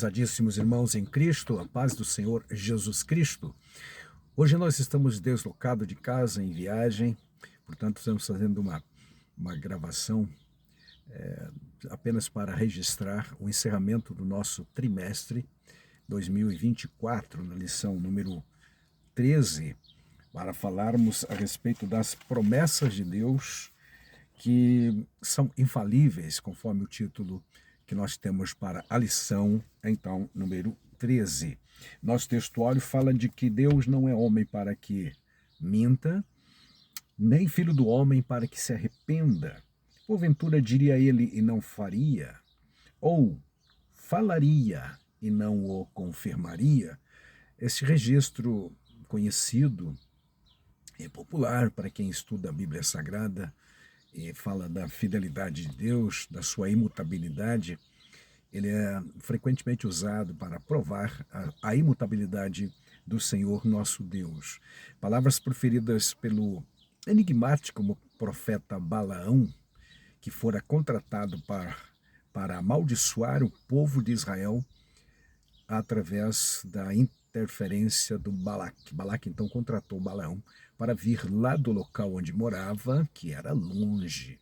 Prezadíssimos irmãos em Cristo, a paz do Senhor Jesus Cristo. Hoje nós estamos deslocados de casa em viagem, portanto estamos fazendo uma gravação apenas para registrar o encerramento do nosso trimestre 2024, na lição número 13, para falarmos a respeito das promessas de Deus que são infalíveis, conforme o título que nós temos para a lição, então, número 13. Nosso textuário fala de que Deus não é homem para que minta, nem filho do homem para que se arrependa. Porventura diria ele e não faria, ou falaria e não o confirmaria. Este registro conhecido e popular para quem estuda a Bíblia Sagrada e fala da fidelidade de Deus, da sua imutabilidade, ele é frequentemente usado para provar a imutabilidade do Senhor nosso Deus. Palavras proferidas pelo enigmático profeta Balaão, que fora contratado para amaldiçoar o povo de Israel através da interferência do Balaque. Balaque então contratou Balaão para vir lá do local onde morava, que era longe.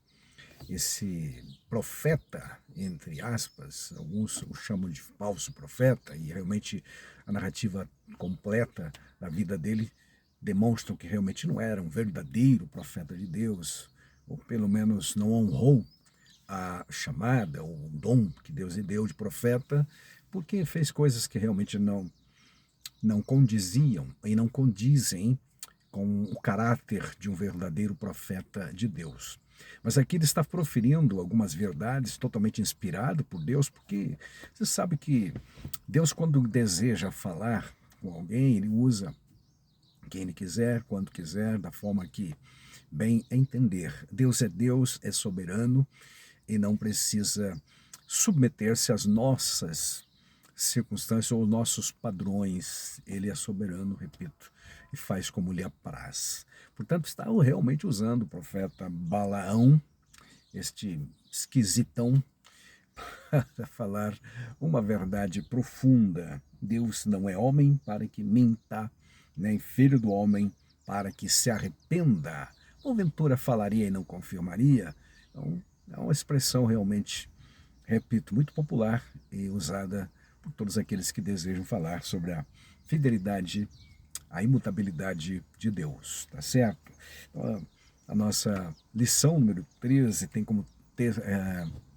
Esse profeta, entre aspas, alguns o chamam de falso profeta, e realmente a narrativa completa da vida dele demonstra que realmente não era um verdadeiro profeta de Deus, ou pelo menos não honrou a chamada, o dom que Deus lhe deu de profeta, porque fez coisas que realmente não condiziam e não condizem com o caráter de um verdadeiro profeta de Deus. Mas aqui ele está proferindo algumas verdades totalmente inspirado por Deus, porque você sabe que Deus, quando deseja falar com alguém, ele usa quem ele quiser, quando quiser, da forma que bem entender. Deus, é soberano e não precisa submeter-se às nossas circunstâncias ou nossos padrões. Ele é soberano, repito, e faz como lhe apraz. Portanto, está realmente usando o profeta Balaão, este esquisitão, para falar uma verdade profunda. Deus não é homem para que minta, nem filho do homem para que se arrependa. Porventura falaria e não confirmaria. Então, é uma expressão realmente, repito, muito popular e usada por todos aqueles que desejam falar sobre a fidelidade, a imutabilidade de Deus, tá certo? Então, a nossa lição número 13 tem como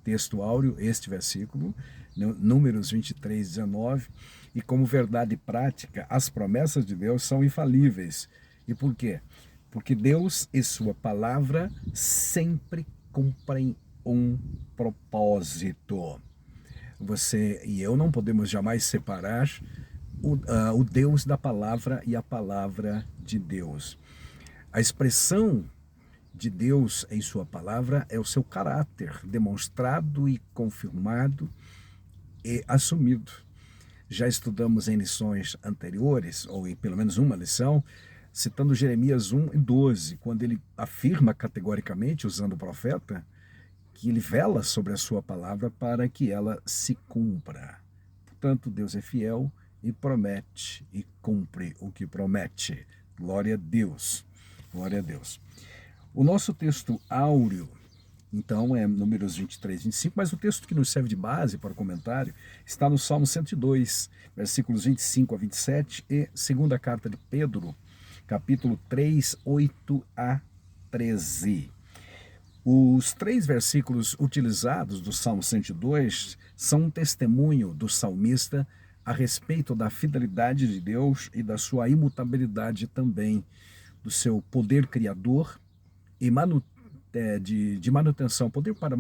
texto áureo este versículo, Números 23, 19, e como verdade prática, as promessas de Deus são infalíveis. E por quê? Porque Deus e sua palavra sempre cumprem um propósito. Você e eu não podemos jamais separar o Deus da palavra e a palavra de Deus. A expressão de Deus em sua palavra é o seu caráter, demonstrado e confirmado e assumido. Já estudamos em lições anteriores, ou em pelo menos uma lição, citando Jeremias 1 e 12, quando ele afirma categoricamente, usando o profeta, que ele vela sobre a sua palavra para que ela se cumpra. Portanto, Deus é fiel e promete e cumpre o que promete. Glória a Deus. Glória a Deus. O nosso texto áureo, então, é Números 23, 25, mas o texto que nos serve de base para o comentário está no Salmo 102, versículos 25 a 27 e segunda carta de Pedro, capítulo 3, 8 a 13. Os 3 versículos utilizados do Salmo 102 são um testemunho do salmista a respeito da fidelidade de Deus e da sua imutabilidade também, do seu poder criador e de manutenção, poder para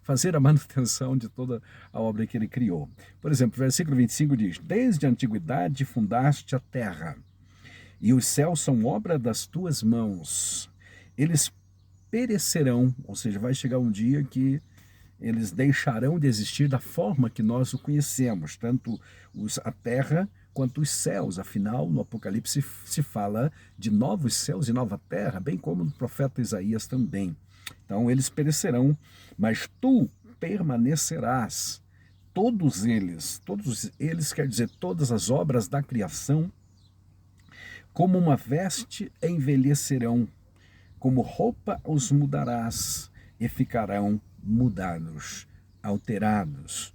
fazer a manutenção de toda a obra que ele criou. Por exemplo, o versículo 25 diz: Desde a antiguidade fundaste a terra, e os céus são obra das tuas mãos. Eles perecerão, ou seja, vai chegar um dia que eles deixarão de existir da forma que nós o conhecemos, tanto a terra quanto os céus. Afinal, no Apocalipse se fala de novos céus e nova terra, bem como no profeta Isaías também. Então, eles perecerão, mas tu permanecerás. todos eles quer dizer todas as obras da criação, como uma veste envelhecerão, como roupa os mudarás e ficarão mudados, alterados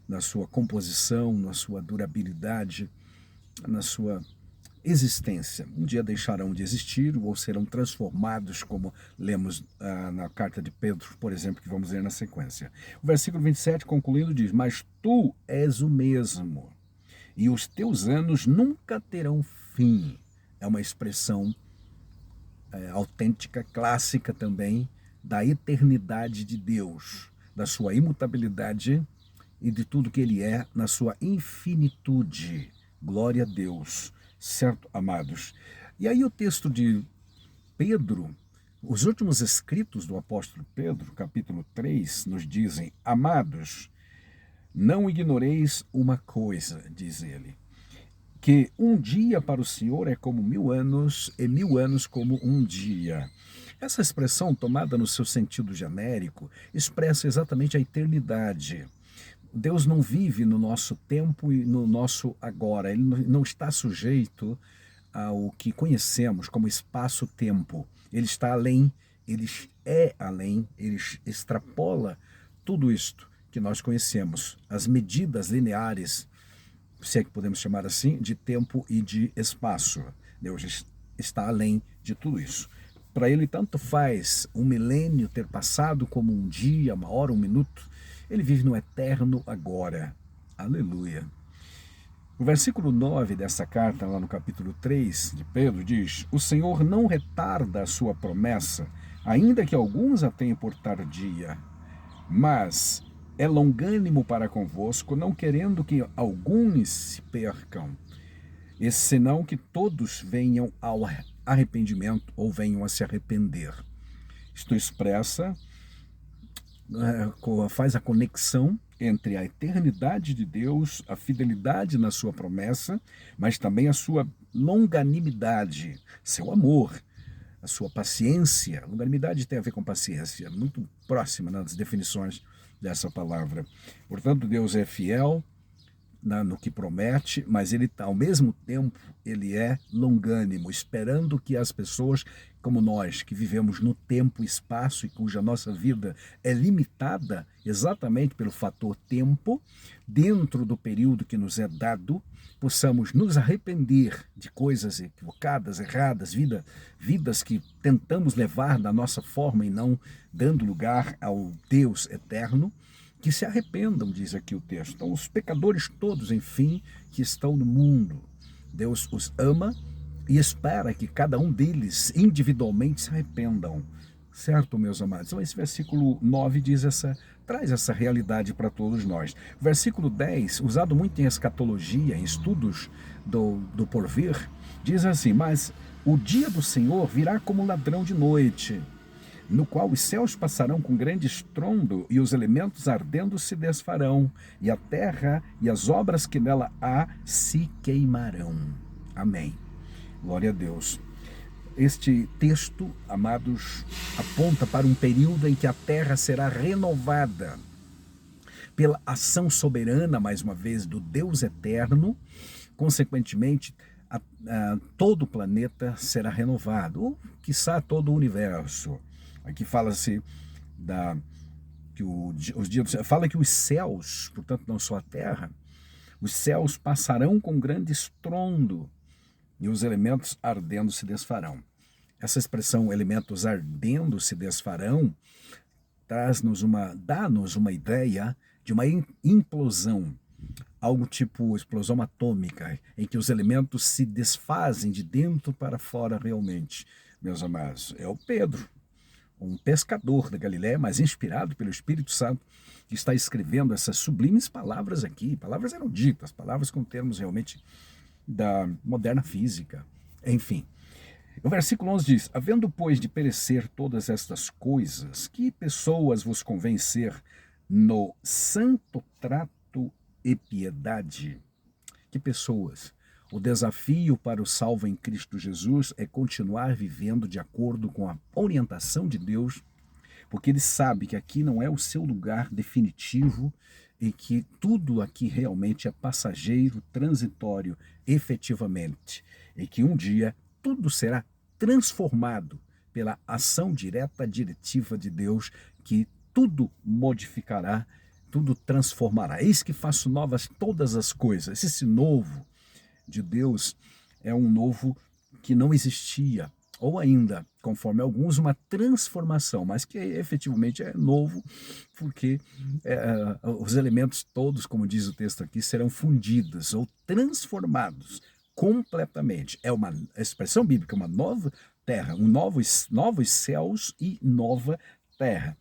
na sua composição, na sua durabilidade, na sua existência. Um dia deixarão de existir ou serão transformados, como lemos na carta de Pedro, por exemplo, que vamos ler na sequência. O versículo 27, concluindo, diz: mas tu és o mesmo, e os teus anos nunca terão fim. É uma expressão autêntica, clássica também, da eternidade de Deus, da sua imutabilidade e de tudo que Ele é na sua infinitude. Glória a Deus, certo, amados? E aí o texto de Pedro, os últimos escritos do apóstolo Pedro, capítulo 3, nos dizem: amados, não ignoreis uma coisa, diz ele, que um dia para o Senhor é como 1000 anos, e 1000 anos como um dia. Essa expressão, tomada no seu sentido genérico, expressa exatamente a eternidade. Deus não vive no nosso tempo e no nosso agora. Ele não está sujeito ao que conhecemos como espaço-tempo. Ele está além, ele é além, ele extrapola tudo isto que nós conhecemos. As medidas lineares, se é que podemos chamar assim, de tempo e de espaço. Deus está além de tudo isso. Para ele, tanto faz um milênio ter passado como um dia, uma hora, um minuto. Ele vive no eterno agora. Aleluia. O versículo 9 dessa carta, lá no capítulo 3 de Pedro, diz: o Senhor não retarda a sua promessa, ainda que alguns a tenham por tardia, mas é longânimo para convosco, não querendo que alguns se percam, e senão que todos venham ao arrependimento ou venham a se arrepender. Isto expressa, faz a conexão entre a eternidade de Deus, a fidelidade na sua promessa, mas também a sua longanimidade, seu amor, a sua paciência. Longanimidade tem a ver com paciência, muito próxima nas definições dessa palavra. Portanto, Deus é fiel no que promete, mas ele ao mesmo tempo ele é longânimo, esperando que as pessoas como nós, que vivemos no tempo e espaço e cuja nossa vida é limitada exatamente pelo fator tempo, dentro do período que nos é dado, possamos nos arrepender de coisas equivocadas, erradas, vidas que tentamos levar da nossa forma e não dando lugar ao Deus eterno, que se arrependam, diz aqui o texto. Então, os pecadores todos, enfim, que estão no mundo, Deus os ama e espera que cada um deles individualmente se arrependam. Certo, meus amados? Então, esse versículo 9 traz essa realidade para todos nós. O versículo 10, usado muito em escatologia, em estudos do porvir, diz assim: mas o dia do Senhor virá como ladrão de noite, no qual os céus passarão com grande estrondo e os elementos ardendo se desfarão, e a terra e as obras que nela há se queimarão. Amém. Glória a Deus. Este texto, amados, aponta para um período em que a terra será renovada pela ação soberana, mais uma vez, do Deus eterno. Consequentemente, todo o planeta será renovado, ou quiçá todo o universo. Aqui fala-se fala que os céus, portanto não só a terra, os céus passarão com grande estrondo e os elementos ardendo se desfarão. Essa expressão elementos ardendo se desfarão dá-nos uma ideia de uma implosão, algo tipo explosão atômica, em que os elementos se desfazem de dentro para fora realmente. Meus amados, é o Pedro, um pescador da Galiléia, mas inspirado pelo Espírito Santo, que está escrevendo essas sublimes palavras aqui, palavras eruditas, palavras com termos realmente da moderna física. Enfim, o versículo 11 diz: havendo, pois, de perecer todas estas coisas, que pessoas vos convém ser no santo trato e piedade? Que pessoas? O desafio para o salvo em Cristo Jesus é continuar vivendo de acordo com a orientação de Deus, porque ele sabe que aqui não é o seu lugar definitivo, e que tudo aqui realmente é passageiro, transitório, efetivamente, e que um dia tudo será transformado pela ação direta, diretiva de Deus, que tudo modificará, tudo transformará. Eis que faço novas todas as coisas. Esse novo de Deus é um novo que não existia, ou ainda, conforme alguns, uma transformação, mas que efetivamente é novo, porque os elementos todos, como diz o texto aqui, serão fundidos ou transformados completamente. É uma expressão bíblica, uma nova terra, novos céus e nova terra.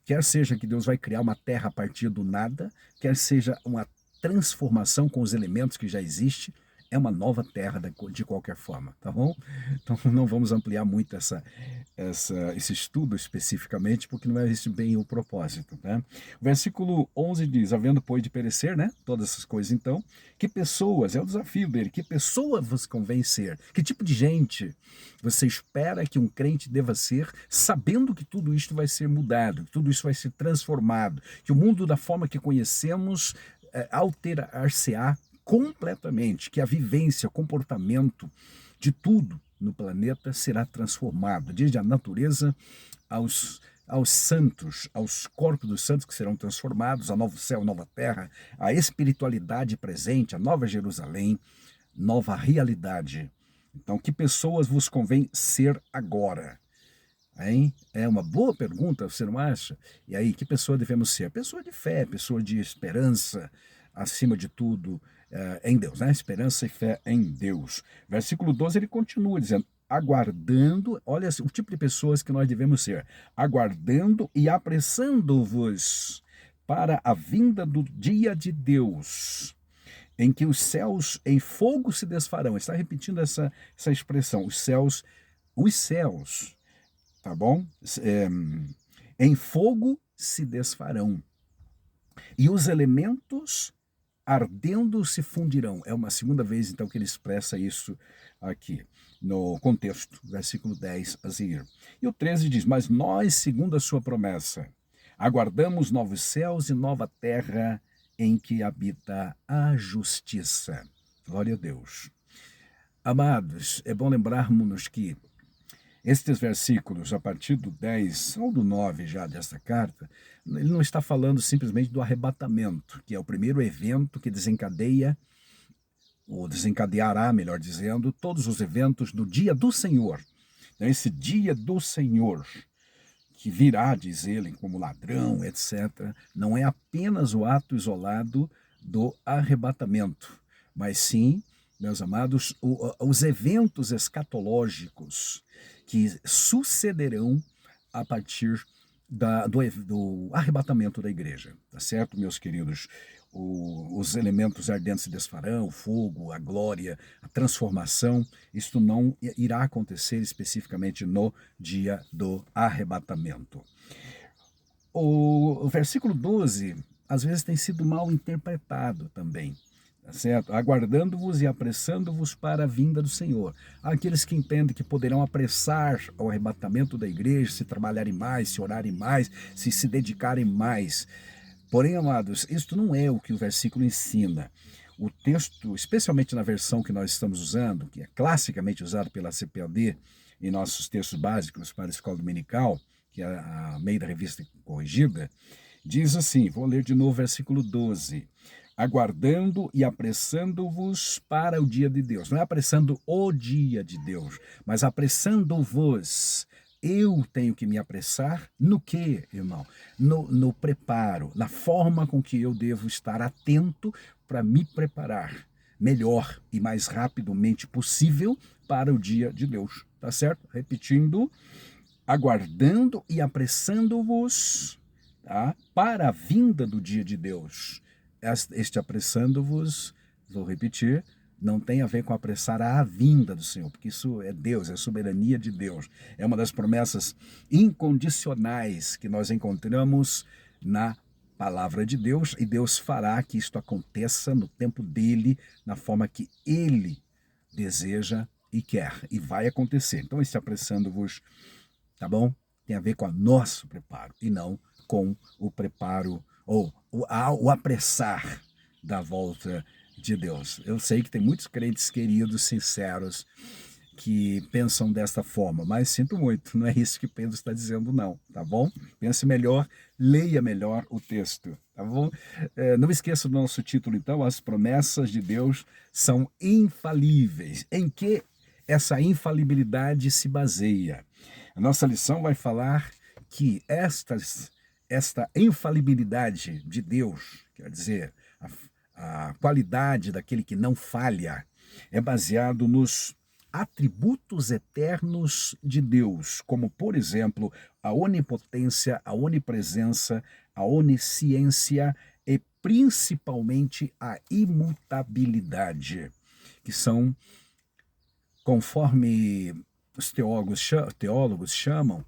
Quer seja que Deus vai criar uma terra a partir do nada, quer seja uma transformação com os elementos que já existem, é uma nova terra de qualquer forma, tá bom? Então não vamos ampliar muito esse estudo especificamente, porque não existe bem o propósito, né? O versículo 11 diz, havendo pois de perecer, né? Todas essas coisas então, que pessoas, é o desafio dele, que pessoa vos convém ser? Que tipo de gente você espera que um crente deva ser, sabendo que tudo isto vai ser mudado, que tudo isso vai ser transformado, que o mundo da forma que conhecemos alterar-se-á completamente, que a vivência, o comportamento de tudo no planeta será transformado, desde a natureza aos santos, aos corpos dos santos que serão transformados, a novo céu, nova terra, a espiritualidade presente, a nova Jerusalém, nova realidade. Então, que pessoas vos convém ser agora? Hein? É uma boa pergunta, você não acha? E aí, que pessoa devemos ser? Pessoa de fé, pessoa de esperança, acima de tudo, em Deus, né? Esperança e fé em Deus. Versículo 12, ele continua dizendo, aguardando, olha o tipo de pessoas que nós devemos ser, aguardando e apressando-vos para a vinda do dia de Deus, em que os céus em fogo se desfarão. Está repetindo essa expressão, os céus, tá bom? Em fogo se desfarão, e os elementos ardendo se fundirão. É uma segunda vez, então, que ele expressa isso aqui, no contexto, versículo 10 a seguir. E o 13 diz, mas nós, segundo a sua promessa, aguardamos novos céus e nova terra em que habita a justiça. Glória a Deus. Amados, é bom lembrarmos-nos que estes versículos, a partir do 10 ou do 9 já desta carta, ele não está falando simplesmente do arrebatamento, que é o primeiro evento que desencadeia, ou desencadeará, melhor dizendo, todos os eventos do dia do Senhor. Então, esse dia do Senhor, que virá, diz ele, como ladrão, etc., não é apenas o ato isolado do arrebatamento, mas sim, meus amados, os eventos escatológicos que sucederão a partir do arrebatamento da igreja, tá certo, meus queridos? Os elementos ardentes se desfarão, o fogo, a glória, a transformação, isto não irá acontecer especificamente no dia do arrebatamento. O versículo 12, às vezes tem sido mal interpretado também, tá certo? Aguardando-vos e apressando-vos para a vinda do Senhor. Há aqueles que entendem que poderão apressar o arrebatamento da igreja, se trabalharem mais, se orarem mais, se dedicarem mais. Porém, amados, isto não é o que o versículo ensina. O texto, especialmente na versão que nós estamos usando, que é classicamente usado pela CPAD em nossos textos básicos para a escola dominical, que é a meio da revista corrigida, diz assim, vou ler de novo o versículo 12, aguardando e apressando-vos para o dia de Deus. Não é apressando o dia de Deus, mas apressando-vos. Eu tenho que me apressar no quê, irmão? No preparo, na forma com que eu devo estar atento para me preparar melhor e mais rapidamente possível para o dia de Deus, tá certo? Repetindo, aguardando e apressando-vos, tá? Para a vinda do dia de Deus. Este apressando-vos, vou repetir, não tem a ver com apressar a vinda do Senhor, porque isso é Deus, é a soberania de Deus. É uma das promessas incondicionais que nós encontramos na palavra de Deus, e Deus fará que isto aconteça no tempo dele, na forma que ele deseja e quer, e vai acontecer. Então, esse apressando-vos, tá bom? Tem a ver com o nosso preparo, e não com o preparo ou o apressar da volta de Deus. Eu sei que tem muitos crentes queridos, sinceros, que pensam desta forma, mas sinto muito, não é isso que Pedro está dizendo não, tá bom? Pense melhor, leia melhor o texto, tá bom? Não esqueça do nosso título então, as promessas de Deus são infalíveis. Em que essa infalibilidade se baseia? A nossa lição vai falar que esta infalibilidade de Deus, quer dizer, a qualidade daquele que não falha, é baseado nos atributos eternos de Deus, como, por exemplo, a onipotência, a onipresença, a onisciência e principalmente a imutabilidade, que são, conforme os teólogos chamam,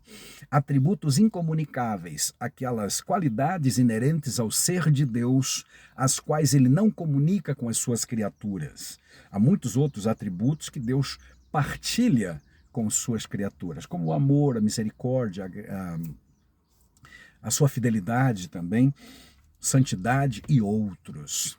atributos incomunicáveis, aquelas qualidades inerentes ao ser de Deus, as quais ele não comunica com as suas criaturas. Há muitos outros atributos que Deus partilha com suas criaturas, como o amor, a misericórdia, a sua fidelidade também, santidade e outros.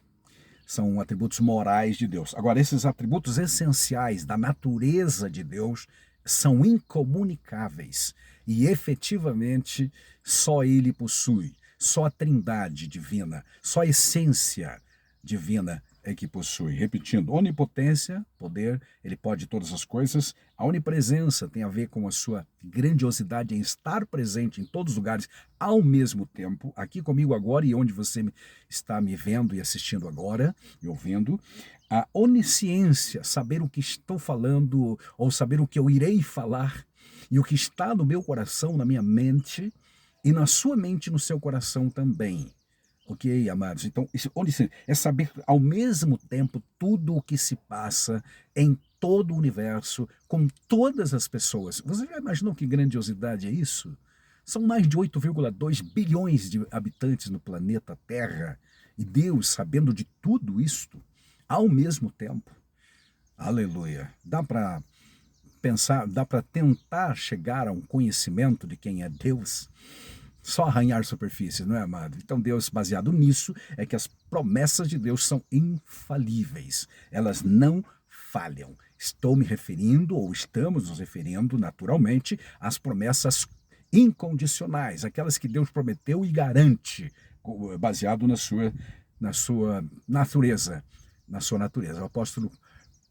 São atributos morais de Deus. Agora, esses atributos essenciais da natureza de Deus são incomunicáveis e efetivamente só ele possui. Só a Trindade divina, só a essência divina é que possui. Repetindo, onipotência, poder, ele pode todas as coisas. A onipresença tem a ver com a sua grandiosidade em estar presente em todos os lugares ao mesmo tempo, aqui comigo agora e onde você está me vendo e assistindo agora, e ouvindo. A onisciência, saber o que estou falando ou saber o que eu irei falar e o que está no meu coração, na minha mente e na sua mente e no seu coração também. Ok, amados? Então, onisciência é saber ao mesmo tempo tudo o que se passa em todo o universo, com todas as pessoas. Você já imaginou que grandiosidade é isso? São mais de 8,2 bilhões de habitantes no planeta Terra. E Deus, sabendo de tudo isto, ao mesmo tempo. Aleluia. Dá para pensar, dá para tentar chegar a um conhecimento de quem é Deus? Só arranhar superfícies, não é, amado? Então Deus, baseado nisso, é que as promessas de Deus são infalíveis. Elas não falham. Estou me referindo, ou estamos nos referindo, naturalmente, às promessas incondicionais, aquelas que Deus prometeu e garante, baseado na sua natureza. Na sua natureza. O apóstolo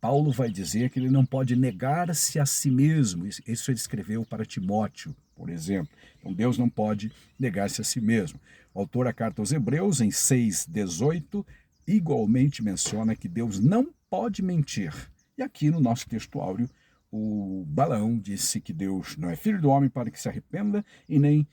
Paulo vai dizer que ele não pode negar-se a si mesmo. Isso ele escreveu para Timóteo, por exemplo. Então Deus não pode negar-se a si mesmo. O autor da carta aos Hebreus, em 6,18, igualmente menciona que Deus não pode mentir. E aqui no nosso texto áureo, o Balaão disse que Deus não é filho do homem para que se arrependa e nem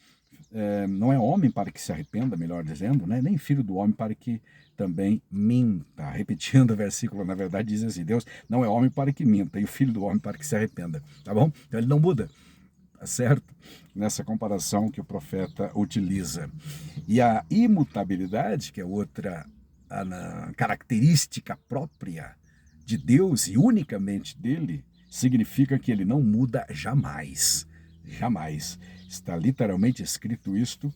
não é homem para que se arrependa, melhor dizendo, né? Nem filho do homem para que também minta. Repetindo o versículo, na verdade diz assim, Deus não é homem para que minta e o filho do homem para que se arrependa, tá bom? Então ele não muda, tá certo? Nessa comparação que o profeta utiliza. E a imutabilidade, que é outra característica própria de Deus e unicamente dele, significa que ele não muda jamais. Jamais. Está literalmente escrito isto,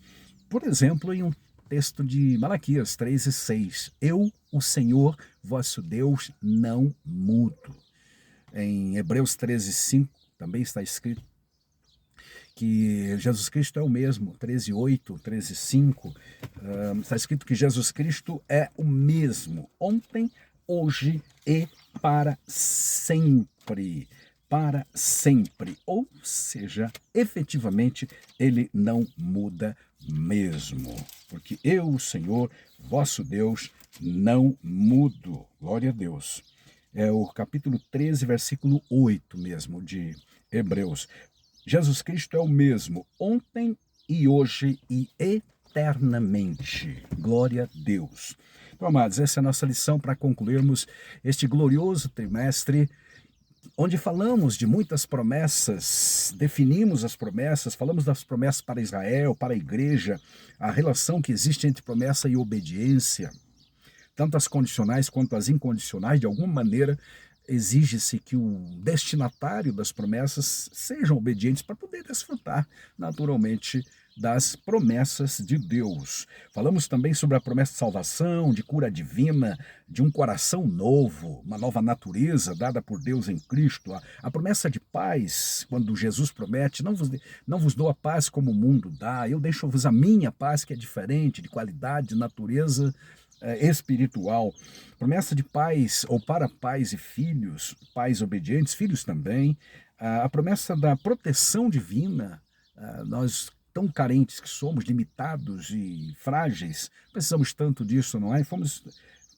por exemplo, em um texto de Malaquias 3:6. Eu, o Senhor, vosso Deus, não mudo. Em Hebreus 13:5 também está escrito que Jesus Cristo é o mesmo, 13:8, 13:5. Está escrito que Jesus Cristo é o mesmo, ontem, hoje e para sempre. Para sempre, ou seja, efetivamente ele não muda mesmo, porque eu, o Senhor, vosso Deus, não mudo. Glória a Deus. É o capítulo 13, versículo 8 mesmo de Hebreus. Jesus Cristo é o mesmo ontem e hoje e eternamente. Glória a Deus. Então, amados, essa é a nossa lição para concluirmos este glorioso trimestre, onde falamos de muitas promessas, definimos as promessas, falamos das promessas para Israel, para a igreja, a relação que existe entre promessa e obediência, tanto as condicionais quanto as incondicionais. De alguma maneira, exige-se que o destinatário das promessas sejam obedientes para poder desfrutar naturalmente das promessas de Deus. Falamos também sobre a promessa de salvação, de cura divina, de um coração novo, uma nova natureza dada por Deus em Cristo. A promessa de paz, quando Jesus promete, não vos dou a paz como o mundo dá, eu deixo-vos a minha paz, que é diferente, de qualidade, de natureza espiritual. Promessa de pais, ou para pais e filhos, pais obedientes, filhos também. A promessa da proteção divina. Nós, tão carentes que somos, limitados e frágeis, precisamos tanto disso, não é?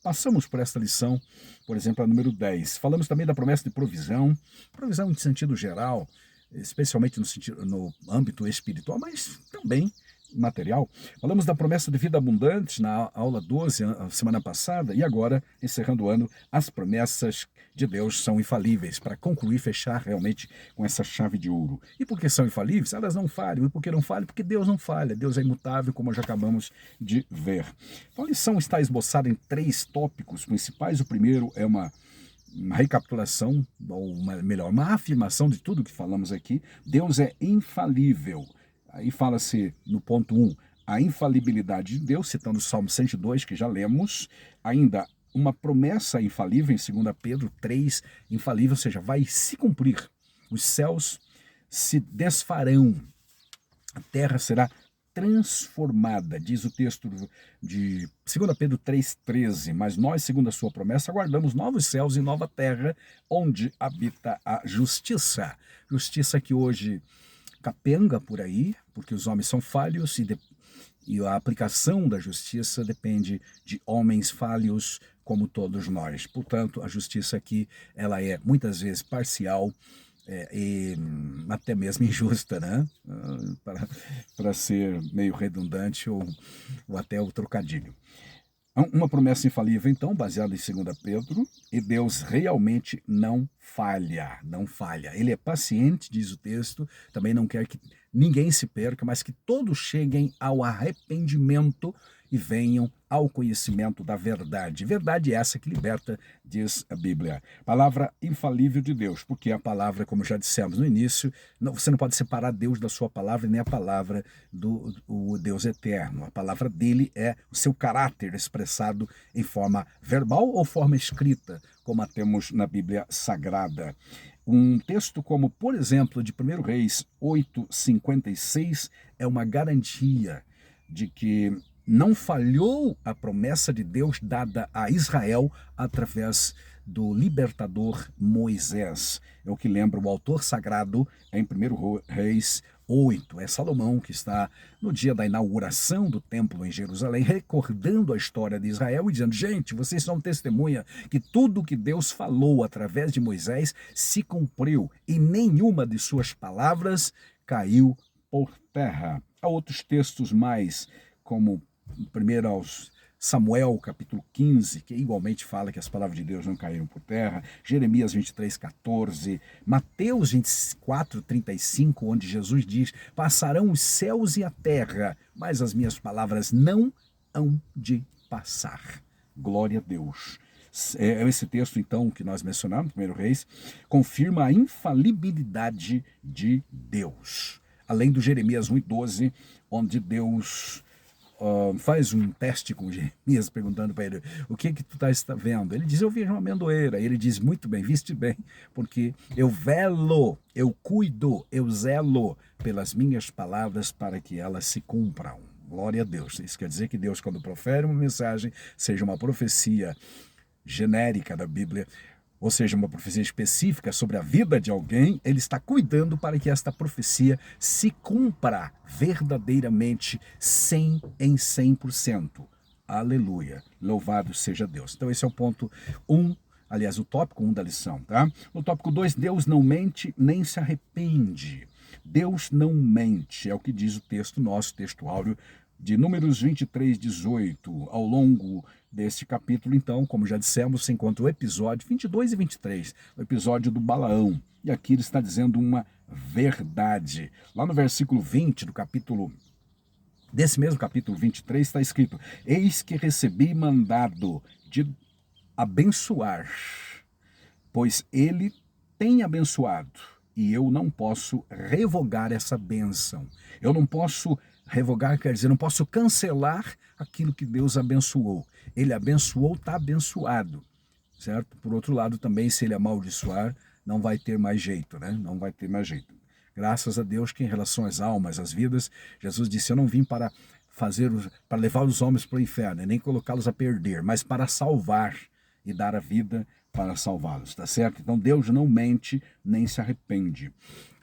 Passamos por essa lição, por exemplo, a número 10. Falamos também da promessa de provisão em sentido geral, especialmente no âmbito espiritual, mas também material. Falamos da promessa de vida abundante na aula 12, a semana passada, e agora, encerrando o ano, as promessas de Deus são infalíveis, para concluir, fechar realmente com essa chave de ouro. E por que são infalíveis? Elas não falham. E por que não falham? Porque Deus não falha. Deus é imutável, como já acabamos de ver. Então a lição está esboçada em 3 tópicos principais. O primeiro é uma recapitulação, ou uma afirmação de tudo que falamos aqui. Deus é infalível. Aí fala-se no ponto 1, a infalibilidade de Deus, citando o Salmo 102, que já lemos. Ainda uma promessa infalível, em 2 Pedro 3, infalível, ou seja, vai se cumprir. Os céus se desfarão, a terra será transformada, diz o texto de 2 Pedro 3,13. Mas nós, segundo a sua promessa, aguardamos novos céus e nova terra, onde habita a justiça. Justiça que hoje capenga por aí, porque os homens são falhos e a aplicação da justiça depende de homens falhos como todos nós. Portanto, a justiça aqui ela é muitas vezes parcial e até mesmo injusta, né? Para ser meio redundante ou até o trocadilho. Uma promessa infalível, então, baseada em 2 Pedro, e Deus realmente não falha, não falha. Ele é paciente, diz o texto, também não quer que ninguém se perca, mas que todos cheguem ao arrependimento e venham ao conhecimento da verdade. Verdade essa que liberta, diz a Bíblia. Palavra infalível de Deus, porque a palavra, como já dissemos no início, você não pode separar Deus da sua palavra, nem a palavra do Deus eterno. A palavra dele é o seu caráter expressado em forma verbal ou forma escrita, como a temos na Bíblia Sagrada. Um texto como, por exemplo, de 1 Reis 8:56 é uma garantia de que não falhou a promessa de Deus dada a Israel através do libertador Moisés. É o que lembra o autor sagrado em 1 Reis 8. É Salomão que está no dia da inauguração do templo em Jerusalém, recordando a história de Israel e dizendo: gente, vocês são testemunha que tudo que Deus falou através de Moisés se cumpriu e nenhuma de suas palavras caiu por terra. Há outros textos mais, como 1 aos Samuel, capítulo 15, que igualmente fala que as palavras de Deus não caíram por terra. Jeremias 23:14. Mateus 24:35, onde Jesus diz: passarão os céus e a terra, mas as minhas palavras não hão de passar. Glória a Deus. Esse texto, então, que nós mencionamos, 1 Reis, confirma a infalibilidade de Deus. Além do Jeremias 1:12, onde Deus faz um teste com Jeremias, perguntando para ele: o que tu está vendo? Ele diz: eu vejo uma amendoeira. Ele diz: muito bem, viste bem, porque eu velo, eu cuido, eu zelo pelas minhas palavras para que elas se cumpram. Glória a Deus. Isso quer dizer que Deus, quando profere uma mensagem, seja uma profecia genérica da Bíblia, ou seja, uma profecia específica sobre a vida de alguém, ele está cuidando para que esta profecia se cumpra verdadeiramente 100%. Aleluia. Louvado seja Deus. Então esse é o ponto 1, aliás, o tópico 1 da lição, tá? No tópico 2, Deus não mente nem se arrepende. Deus não mente, é o que diz o texto nosso, texto áureo, de Números 23:18. Ao longo deste capítulo, então, como já dissemos, se encontra o episódio 22 e 23, o episódio do Balaão. E aqui ele está dizendo uma verdade. Lá no versículo 20 desse mesmo capítulo 23 está escrito: eis que recebi mandado de abençoar, pois ele tem abençoado, e eu não posso revogar essa bênção. Eu não posso Revogar quer dizer, não posso cancelar aquilo que Deus abençoou. Ele abençoou, está abençoado, certo? Por outro lado também, se ele amaldiçoar, não vai ter mais jeito, né? Não vai ter mais jeito. Graças a Deus que em relação às almas, às vidas, Jesus disse, eu não vim para para levar os homens para o inferno, nem colocá-los a perder, mas para salvar e dar a vida para salvá-los, tá certo? Então Deus não mente nem se arrepende.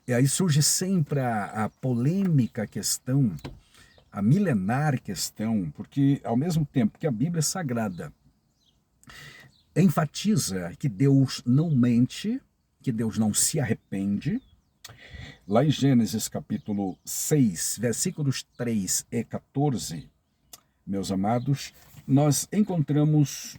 E aí surge sempre a polêmica questão, a milenar questão, porque ao mesmo tempo que a Bíblia é sagrada enfatiza que Deus não mente, que Deus não se arrepende, lá em Gênesis capítulo 6, versículos 3 e 14, meus amados, nós encontramos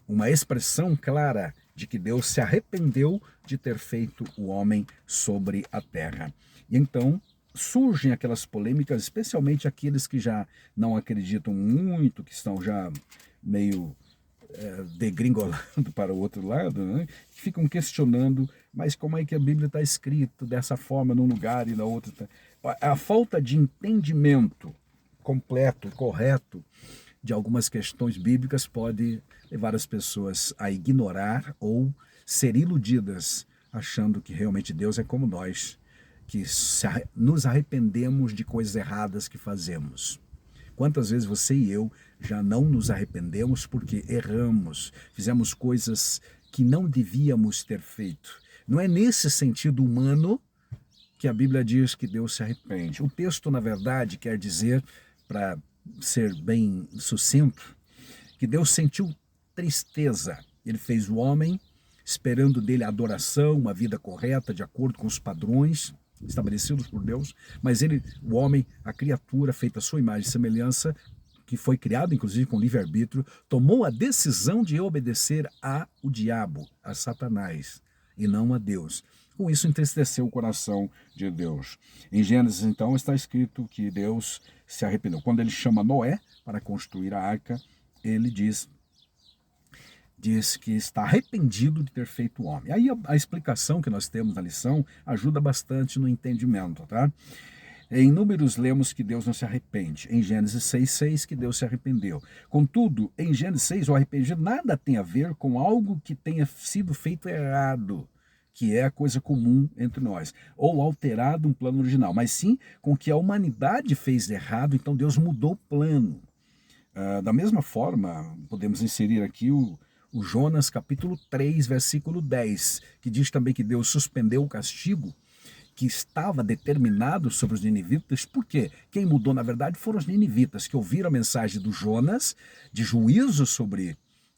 uma expressão clara de que Deus se arrependeu de ter feito o homem sobre a terra. E então surgem aquelas polêmicas, especialmente aqueles que já não acreditam muito, que estão já meio degringolando para o outro lado, né? Que ficam questionando, mas como é que a Bíblia está escrito dessa forma num lugar e na outra? A falta de entendimento completo, correto, de algumas questões bíblicas pode levar as pessoas a ignorar ou ser iludidas, achando que realmente Deus é como nós, que nos arrependemos de coisas erradas que fazemos. Quantas vezes você e eu já não nos arrependemos porque erramos, fizemos coisas que não devíamos ter feito? Não é nesse sentido humano que a Bíblia diz que Deus se arrepende. O texto, na verdade, quer dizer, para ser bem sucinto, que Deus sentiu tristeza. Ele fez o homem, esperando dele a adoração, uma vida correta, de acordo com os padrões estabelecidos por Deus, mas ele, o homem, a criatura feita à sua imagem e semelhança, que foi criado inclusive com livre-arbítrio, tomou a decisão de obedecer ao diabo, a Satanás, e não a Deus. Com isso entristeceu o coração de Deus. Em Gênesis, então, está escrito que Deus se arrependeu. Quando ele chama Noé para construir a arca, ele diz que está arrependido de ter feito o homem. Aí a explicação que nós temos na lição ajuda bastante no entendimento, tá? Em Números lemos que Deus não se arrepende. Em Gênesis 6:6 que Deus se arrependeu. Contudo, em Gênesis 6, o arrependimento nada tem a ver com algo que tenha sido feito errado, que é a coisa comum entre nós, ou alterado um plano original, mas sim com o que a humanidade fez de errado, então Deus mudou o plano. Da mesma forma, podemos inserir aqui o Jonas capítulo 3, versículo 10, que diz também que Deus suspendeu o castigo que estava determinado sobre os ninivitas. Por quê? Quem mudou, na verdade, foram os ninivitas, que ouviram a mensagem do Jonas, de juízo sobre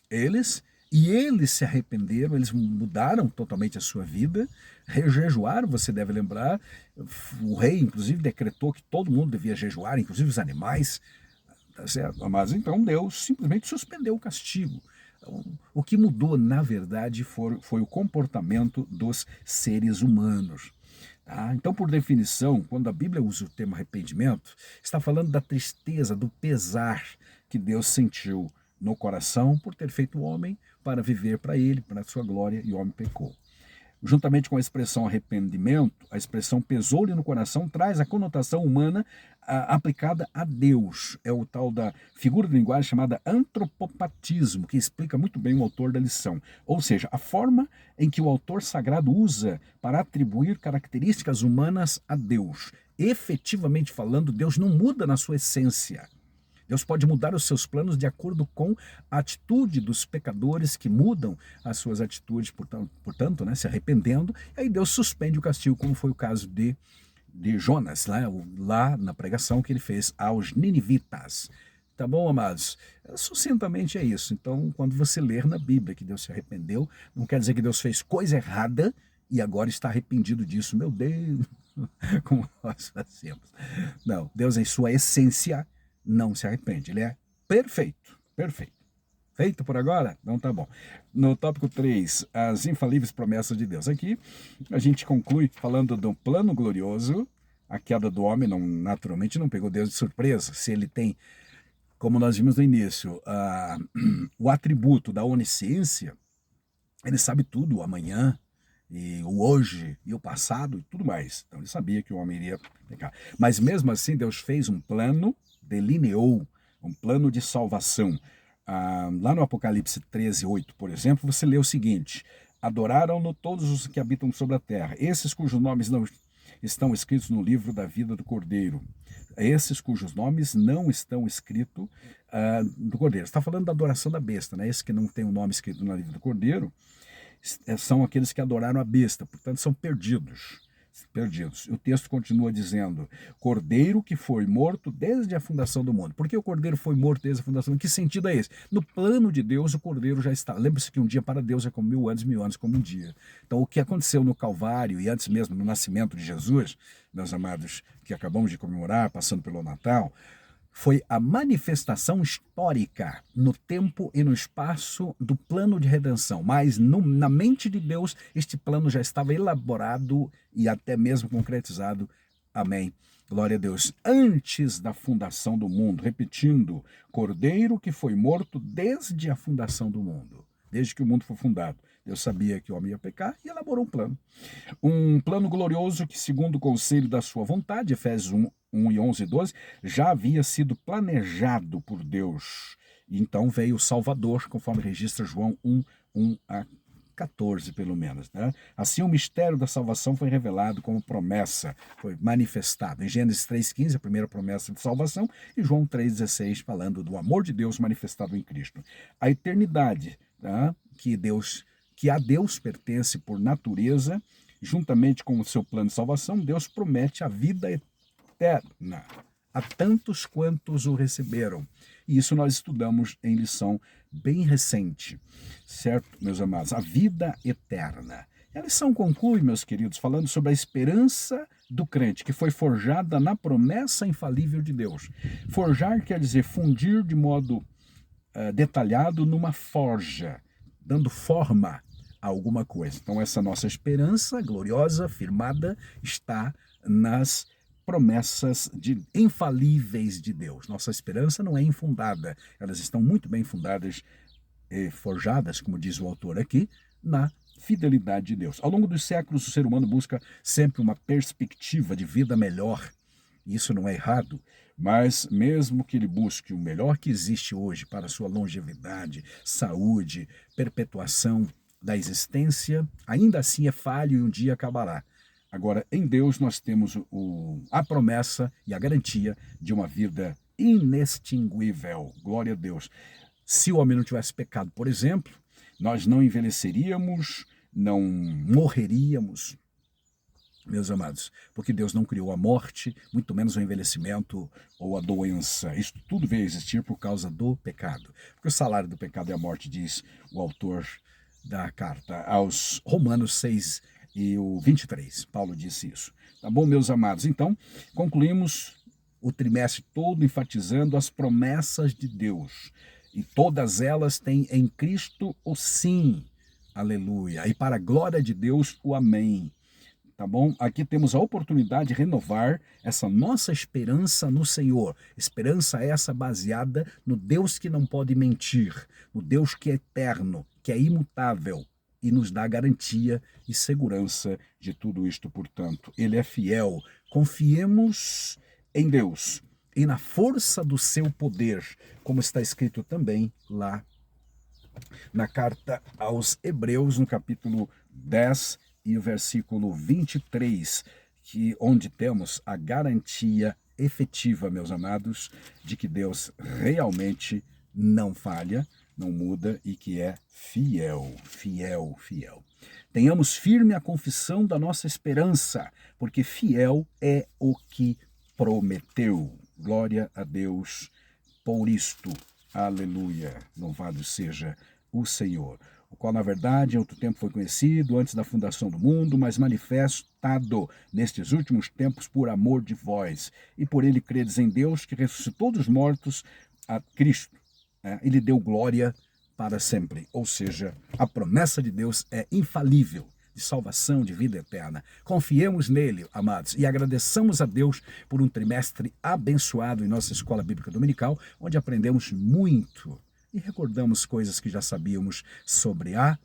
eles, e eles se arrependeram, eles mudaram totalmente a sua vida, jejuaram, você deve lembrar, o rei, inclusive, decretou que todo mundo devia jejuar, inclusive os animais, tá certo? Mas então Deus simplesmente suspendeu o castigo. O que mudou, na verdade, foi o comportamento dos seres humanos. Tá? Então, por definição, quando a Bíblia usa o termo arrependimento, está falando da tristeza, do pesar que Deus sentiu no coração por ter feito o homem para viver para ele, para a sua glória, e o homem pecou. Juntamente com a expressão arrependimento, a expressão pesou-lhe no coração traz a conotação humana aplicada a Deus. É o tal da figura de linguagem chamada antropopatismo, que explica muito bem o autor da lição. Ou seja, a forma em que o autor sagrado usa para atribuir características humanas a Deus. Efetivamente falando, Deus não muda na sua essência. Deus pode mudar os seus planos de acordo com a atitude dos pecadores que mudam as suas atitudes, portanto, né, se arrependendo, e aí Deus suspende o castigo, como foi o caso de Jonas, lá na pregação que ele fez aos ninivitas. Tá bom, amados? Sucintamente é isso. Então, quando você ler na Bíblia que Deus se arrependeu, não quer dizer que Deus fez coisa errada e agora está arrependido disso. Meu Deus, como nós fazemos. Não, Deus em sua essência não se arrepende, ele é perfeito, perfeito. Feito por agora? Então tá bom. No tópico 3, as infalíveis promessas de Deus. Aqui a gente conclui falando do plano glorioso. A queda do homem naturalmente não pegou Deus de surpresa. Se ele tem, como nós vimos no início, o atributo da onisciência, ele sabe tudo, o amanhã, e o hoje, e o passado, e tudo mais. Então ele sabia que o homem iria pecar. Mas mesmo assim, Deus fez um plano, delineou um plano de salvação. Lá no Apocalipse 13:8, por exemplo, você lê o seguinte: adoraram-no todos os que habitam sobre a terra, esses cujos nomes não estão escritos no livro da vida do Cordeiro. Esses cujos nomes não estão escritos do Cordeiro. Está falando da adoração da besta, né? Esses que não tem o nome escrito no livro do Cordeiro são aqueles que adoraram a besta, portanto são perdidos. Perdidos. O texto continua dizendo: Cordeiro que foi morto desde a fundação do mundo. Por que o Cordeiro foi morto desde a fundação do mundo? Que sentido é esse? No plano de Deus, o Cordeiro já está. Lembre-se que um dia para Deus é como 1000 anos como um dia. Então, o que aconteceu no Calvário e antes mesmo no nascimento de Jesus, meus amados, que acabamos de comemorar, passando pelo Natal, foi a manifestação histórica no tempo e no espaço do plano de redenção. Mas na mente de Deus, este plano já estava elaborado e até mesmo concretizado. Amém. Glória a Deus. Antes da fundação do mundo, repetindo, Cordeiro que foi morto desde a fundação do mundo, desde que o mundo foi fundado. Deus sabia que o homem ia pecar e elaborou um plano. Um plano glorioso que, segundo o conselho da sua vontade, Efésios 1 e 11 e 12, já havia sido planejado por Deus. E então veio o Salvador, conforme registra João 1 a 14, pelo menos. Né? Assim, o mistério da salvação foi revelado como promessa, foi manifestado. Em Gênesis 3,15, a primeira promessa de salvação, e João 3,16, falando do amor de Deus manifestado em Cristo. A eternidade, tá? que a Deus pertence por natureza, juntamente com o seu plano de salvação, Deus promete a vida eterna a tantos quantos o receberam. E isso nós estudamos em lição bem recente, certo, meus amados? A vida eterna. A lição conclui, meus queridos, falando sobre a esperança do crente, que foi forjada na promessa infalível de Deus. Forjar quer dizer fundir de modo detalhado numa forja, dando forma a alguma coisa. Então essa nossa esperança gloriosa, firmada, está nas promessas infalíveis de Deus. Nossa esperança não é infundada, elas estão muito bem fundadas e forjadas, como diz o autor aqui, na fidelidade de Deus. Ao longo dos séculos, o ser humano busca sempre uma perspectiva de vida melhor. Isso não é errado, mas mesmo que ele busque o melhor que existe hoje para sua longevidade, saúde, perpetuação da existência, ainda assim é falho e um dia acabará. Agora, em Deus nós temos a promessa e a garantia de uma vida inextinguível. Glória a Deus. Se o homem não tivesse pecado, por exemplo, nós não envelheceríamos, não morreríamos, meus amados, porque Deus não criou a morte, muito menos o envelhecimento ou a doença. Isso tudo veio existir por causa do pecado. Porque o salário do pecado é a morte, diz o autor da carta aos Romanos 6 e o 23. Paulo disse isso. Tá bom, meus amados? Então, concluímos o trimestre todo enfatizando as promessas de Deus. E todas elas têm em Cristo o sim. Aleluia. E para a glória de Deus, o amém. Tá bom? Aqui temos a oportunidade de renovar essa nossa esperança no Senhor. Esperança essa baseada no Deus que não pode mentir, no Deus que é eterno, que é imutável e nos dá garantia e segurança de tudo isto, portanto. Ele é fiel. Confiemos em Deus e na força do seu poder, como está escrito também lá na carta aos Hebreus, no capítulo 10, e o versículo 23, onde temos a garantia efetiva, meus amados, de que Deus realmente não falha, não muda e que é fiel, fiel, fiel. Tenhamos firme a confissão da nossa esperança, porque fiel é o que prometeu. Glória a Deus por isto. Aleluia. Louvado seja o Senhor, o qual, na verdade, em outro tempo foi conhecido, antes da fundação do mundo, mas manifestado nestes últimos tempos por amor de vós, e por ele credes em Deus, que ressuscitou dos mortos a Cristo, e lhe deu glória para sempre. Ou seja, a promessa de Deus é infalível, de salvação, de vida eterna. Confiemos nele, amados, e agradeçamos a Deus por um trimestre abençoado em nossa Escola Bíblica Dominical, onde aprendemos muito e recordamos coisas que já sabíamos sobre a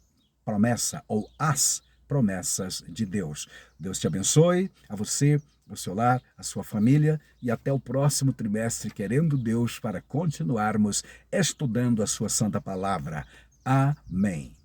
promessa ou as promessas de Deus. Deus te abençoe, a você, ao seu lar, a sua família, e até o próximo trimestre, querendo Deus, para continuarmos estudando a sua santa palavra. Amém.